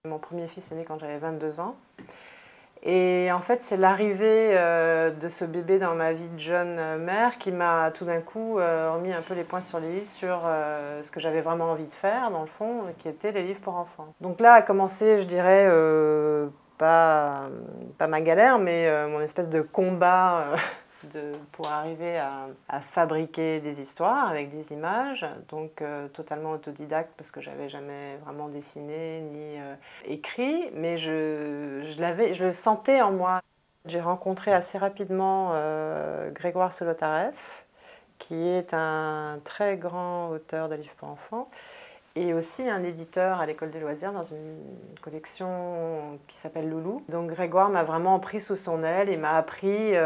Mon premier fils est né quand j'avais 22 ans. Et en fait, c'est l'arrivée de ce bébé dans ma vie de jeune mère qui m'a tout d'un coup remis un peu les points sur les i sur ce que j'avais vraiment envie de faire, dans le fond, qui était les livres pour enfants. Donc là a commencé, je dirais, pas ma galère, mais mon espèce de combat pour arriver à fabriquer des histoires avec des images, donc totalement autodidacte parce que j'avais jamais vraiment dessiné ni écrit, mais je le sentais en moi. J'ai rencontré assez rapidement Grégoire Solotareff, qui est un très grand auteur de livres pour enfants, et aussi un éditeur à l'École des loisirs dans une collection qui s'appelle Loulou. Donc Grégoire m'a vraiment pris sous son aile et m'a appris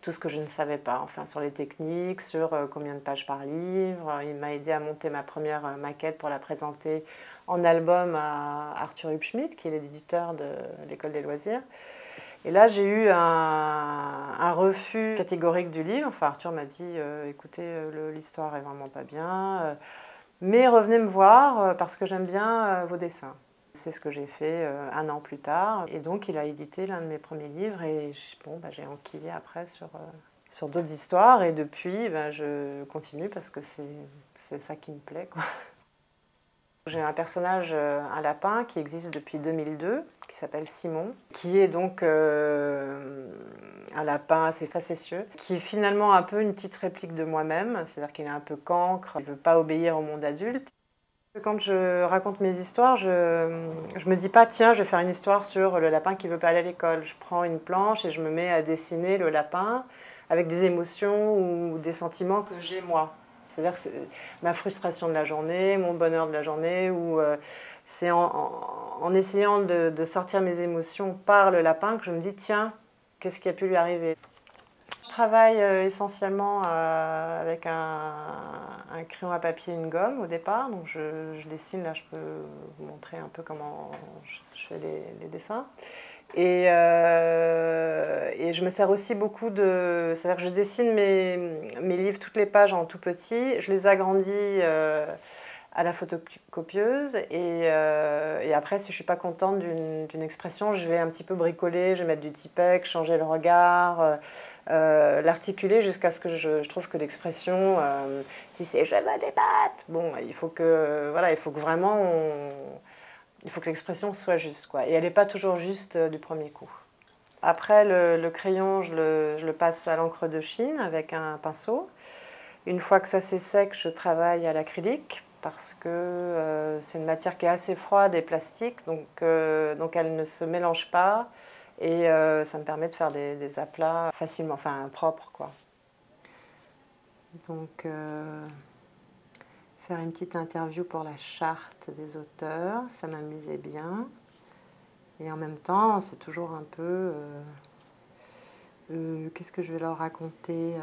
tout ce que je ne savais pas, enfin sur les techniques, sur combien de pages par livre. Il m'a aidé à monter ma première maquette pour la présenter en album à Arthur Hubschmid, qui est l'éditeur de l'École des loisirs. Et là, j'ai eu un refus catégorique du livre. Enfin, Arthur m'a dit écoutez, l'histoire est vraiment pas bien, mais revenez me voir parce que j'aime bien vos dessins. C'est ce que j'ai fait un an plus tard. Et donc, il a édité l'un de mes premiers livres et bon, j'ai enquillé après sur d'autres histoires. Et depuis, je continue parce que c'est ça qui me plaît, quoi. J'ai un personnage, un lapin, qui existe depuis 2002, qui s'appelle Simon, qui est donc un lapin assez facétieux, qui est finalement un peu une petite réplique de moi-même, c'est-à-dire qu'il est un peu cancre, il ne veut pas obéir au monde adulte. Quand je raconte mes histoires, je me dis pas tiens, je vais faire une histoire sur le lapin qui veut pas aller à l'école. Je prends une planche et je me mets à dessiner le lapin avec des émotions ou des sentiments que j'ai moi. C'est-à-dire que ma frustration de la journée, mon bonheur de la journée, ou c'est en essayant de sortir mes émotions par le lapin que je me dis tiens, qu'est-ce qui a pu lui arriver? Je travaille essentiellement avec un crayon à papier et une gomme au départ. Donc je dessine, là je peux vous montrer un peu comment je fais les dessins. Et je me sers aussi beaucoup de... C'est-à-dire que je dessine mes livres, toutes les pages en tout petit. Je les agrandis à la photocopieuse et après, si je ne suis pas contente d'une expression, je vais un petit peu bricoler, je vais mettre du Tipex, changer le regard, l'articuler jusqu'à ce que je trouve que l'expression, si c'est « je veux des pâtes », bon, il faut que, voilà, il faut que vraiment, il faut que l'expression soit juste, quoi. Et elle n'est pas toujours juste du premier coup. Après, le crayon, je le passe à l'encre de Chine avec un pinceau. Une fois que ça c'est sec, je travaille à l'acrylique parce que c'est une matière qui est assez froide et plastique, donc elle ne se mélange pas et ça me permet de faire des aplats facilement, enfin propres, quoi. Donc faire une petite interview pour la charte des auteurs, ça m'amusait bien. Et en même temps, c'est toujours un peu... qu'est-ce que je vais leur raconter